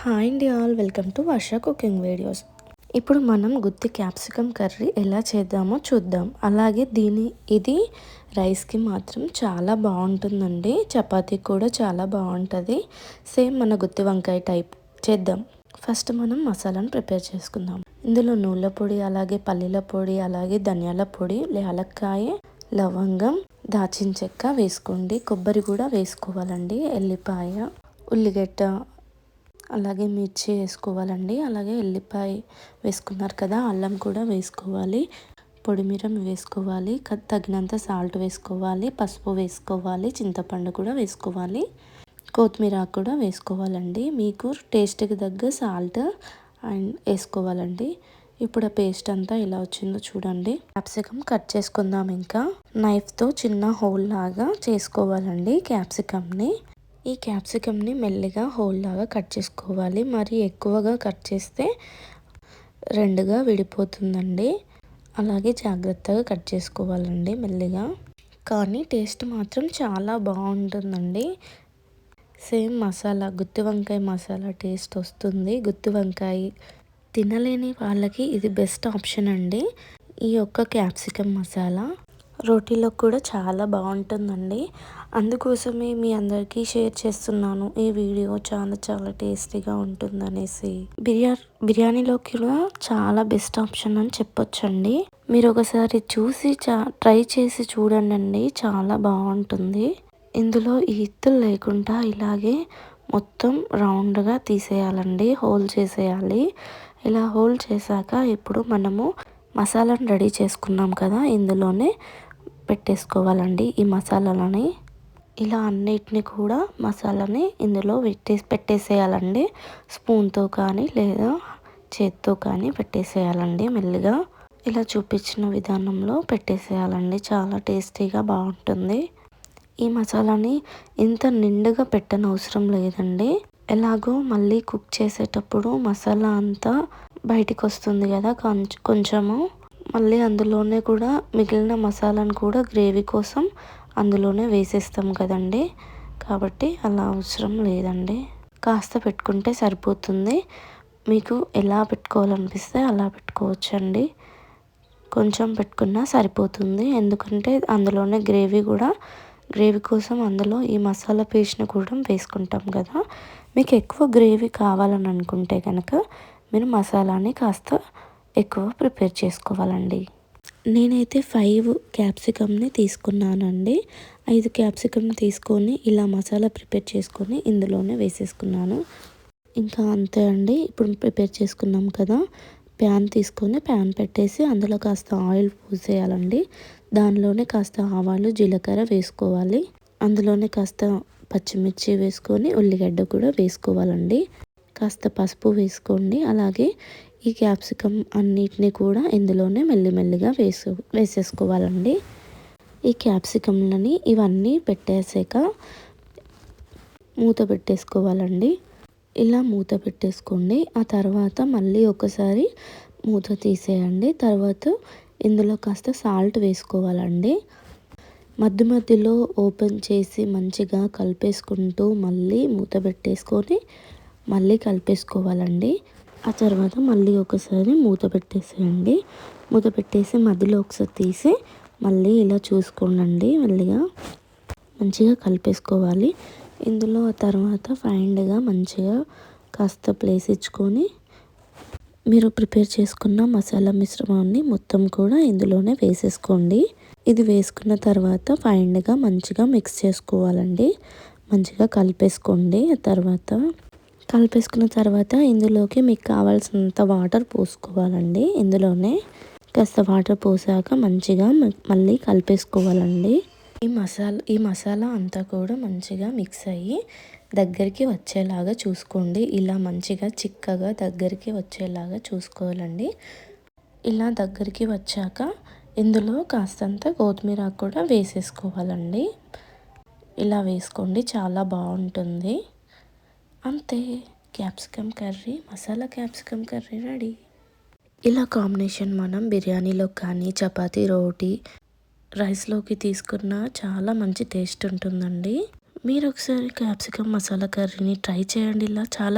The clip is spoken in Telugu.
హాయ్ అండి all, welcome to Varsha cooking videos. ఇప్పుడు మనం గుత్తి క్యాప్సికమ్ కర్రీ ఎలా చేద్దామో చూద్దాం. అలాగే ఇది రైస్కి మాత్రం చాలా బాగుంటుందండి, చపాతీకి కూడా చాలా బాగుంటుంది. సేమ్ మన గుత్తి వంకాయ టైప్ చేద్దాం. ఫస్ట్ మనం మసాలాను ప్రిపేర్ చేసుకుందాం. ఇందులో నువ్వుల పొడి, అలాగే పల్లీల పొడి, అలాగే ధనియాల పొడి, యాలక్కాయ, లవంగం, దాచిన చెక్క వేసుకోండి. కొబ్బరి కూడా వేసుకోవాలండి, ఎల్లిపాయ, ఉల్లిగడ్డ, అలాగే మిర్చి వేసుకోవాలండి. అలాగే ఎల్లిపాయ వేసుకున్నారు కదా, అల్లం కూడా వేసుకోవాలి, పొడిమిరం వేసుకోవాలి, తగినంత సాల్ట్ వేసుకోవాలి, పసుపు వేసుకోవాలి, చింతపండు కూడా వేసుకోవాలి, కొత్తిమీర కూడా వేసుకోవాలండి. మీకు టేస్ట్కి తగ్గ సాల్ట్ అండ్ వేసుకోవాలండి. ఇప్పుడు ఆ పేస్ట్ అంతా ఎలా వచ్చిందో చూడండి. క్యాప్సికమ్ కట్ చేసుకుందాం. ఇంకా నైఫ్తో చిన్న హోల్ లాగా చేసుకోవాలండి క్యాప్సికమ్ని. ఈ క్యాప్సికమ్ని మెల్లిగా హోల్ లాగా కట్ చేసుకోవాలి. మరి ఎక్కువగా కట్ చేస్తే రెండుగా విడిపోతుందండి. అలాగే జాగ్రత్తగా కట్ చేసుకోవాలండి మెల్లిగా. కానీ టేస్ట్ మాత్రం చాలా బాగుంటుందండి. సేమ్ మసాలా, గుత్తి వంకాయ మసాలా టేస్ట్ వస్తుంది. గుత్తి వంకాయ తినలేని వాళ్ళకి ఇది బెస్ట్ ఆప్షన్ అండి. ఈ యొక్క క్యాప్సికమ్ మసాలా రోటీలో కూడా చాలా బాగుంటుందండి. అందుకోసమే మీ అందరికీ షేర్ చేస్తున్నాను. ఈ వీడియో చాలా టేస్టీగా ఉంటుందనేసి. బిర్యానీలోకి కూడా చాలా బెస్ట్ ఆప్షన్ అని చెప్పొచ్చండి. మీరు ఒకసారి చూసి ట్రై చేసి చూడండి, చాలా బాగుంటుంది. ఇందులో ఈత్తులు లేకుండా ఇలాగే మొత్తం రౌండ్గా తీసేయాలండి, హోల్ చేసేయాలి. ఇలా హోల్ చేశాక ఇప్పుడు మనము మసాలాను రెడీ చేసుకున్నాం కదా, ఇందులోనే పెట్టేసుకోవాలండి. ఈ మసాలాలని ఇలా అన్నిటిని కూడా మసాలాని ఇందులో పెట్టేసేయాలండి. స్పూన్తో కానీ లేదా చేత్తో కానీ పెట్టేసేయాలండి. మెల్లిగా ఇలా చూపించిన విధానంలో పెట్టేసేయాలండి. చాలా టేస్టీగా బాగుంటుంది. ఈ మసాలాని ఇంత నిండుగా పెట్టనవసరం లేదండి. ఎలాగో మళ్ళీ కుక్ చేసేటప్పుడు మసాలా అంతా బయటికి వస్తుంది కదా కొంచెము, మళ్ళీ అందులోనే కూడా మిగిలిన మసాలాను కూడా గ్రేవీ కోసం అందులోనే వేసేస్తాం కదండి. కాబట్టి అలా అవసరం లేదండి. కాస్త పెట్టుకుంటే సరిపోతుంది. మీకు ఎలా పెట్టుకోవాలనిపిస్తే అలా పెట్టుకోవచ్చండి. కొంచెం పెట్టుకున్నా సరిపోతుంది. ఎందుకంటే అందులోనే గ్రేవీ కోసం అందులో ఈ మసాలా పేస్ట్ని కూడా వేసుకుంటాం కదా. మీకు ఎక్కువ గ్రేవీ కావాలని అనుకుంటే కనుక మీరు మసాలాని కాస్త ఎక్కువ ప్రిపేర్ చేసుకోవాలండి. నేనైతే 5 క్యాప్సికమ్ని తీసుకున్నానండి. 5 క్యాప్సికమ్ని తీసుకొని ఇలా మసాలా ప్రిపేర్ చేసుకొని ఇందులోనే వేసేసుకున్నాను. ఇంకా అంతే అండి. ఇప్పుడు ప్రిపేర్ చేసుకున్నాం కదా, ప్యాన్ తీసుకొని ప్యాన్ పెట్టేసి అందులో కాస్త ఆయిల్ పోసేయాలండి. దానిలోనే కాస్త ఆవాలు, జీలకర్ర వేసుకోవాలి. అందులోనే కాస్త పచ్చిమిర్చి వేసుకొని ఉల్లిగడ్డ కూడా వేసుకోవాలండి. కాస్త పసుపు వేసుకోండి. అలాగే ఈ క్యాప్సికమ్ అన్నిటిని కూడా ఇందులోనే మెల్లిమెల్లిగా వేసేసుకోవాలండి. ఈ క్యాప్సికమ్లని ఇవన్నీ పెట్టేసాక మూత పెట్టేసుకోవాలండి. ఇలా మూత పెట్టేసుకోండి. ఆ తర్వాత మళ్ళీ ఒకసారి మూత తీసేయండి. తర్వాత ఇందులో కాస్త సాల్ట్ వేసుకోవాలండి. మధ్యలో ఓపెన్ చేసి మంచిగా కలిపేసుకుంటూ మళ్ళీ మూత పెట్టేసుకొని మళ్ళీ కలిపేసుకోవాలండి. ఆ తర్వాత మళ్ళీ ఒకసారి మూత పెట్టేసేయండి. మూత పెట్టేసి మధ్యలో ఒకసారి తీసి మళ్ళీ ఇలా చూసుకోండి. మెల్లిగా మంచిగా కలిపేసుకోవాలి. ఇందులో ఆ తర్వాత ఫైనల్గా మంచిగా కాస్త ప్లేస్ ఇచ్చుకొని మీరు ప్రిపేర్ చేసుకున్న మసాలా మిశ్రమాన్ని మొత్తం కూడా ఇందులోనే వేసేసుకోండి. ఇది వేసుకున్న తర్వాత ఫైనల్గా మంచిగా మిక్స్ చేసుకోవాలండి. మంచిగా కలిపేసుకోండి. ఆ తర్వాత కలిపేసుకున్న తర్వాత ఇందులోకి మీకు కావాల్సినంత వాటర్ పోసుకోవాలండి. ఇందులోనే కాస్త వాటర్ పోసాక మంచిగా మళ్ళీ కలిపేసుకోవాలండి. ఈ మసాలా అంతా కూడా మంచిగా మిక్స్ అయ్యి దగ్గరికి వచ్చేలాగా చూసుకోండి. ఇలా మంచిగా చిక్కగా దగ్గరికి వచ్చేలాగా చూసుకోవాలండి. ఇలా దగ్గరికి వచ్చాక ఇందులో కాస్తంత కొత్తిమీర కూడా వేసేసుకోవాలండి. ఇలా వేసుకోండి, చాలా బాగుంటుంది. అంతే, capsicum curry, masala capsicum curry ready. ఇలా కాంబినేషన్ మనం బిర్యానీలో కానీ చపాతీ, రోటీ, రైస్లోకి తీసుకున్న చాలా మంచి టేస్ట్ ఉంటుందండి. మీరు ఒకసారి క్యాప్సికమ్ మసాలా కర్రీని ట్రై చేయండి. ఇలా చాలా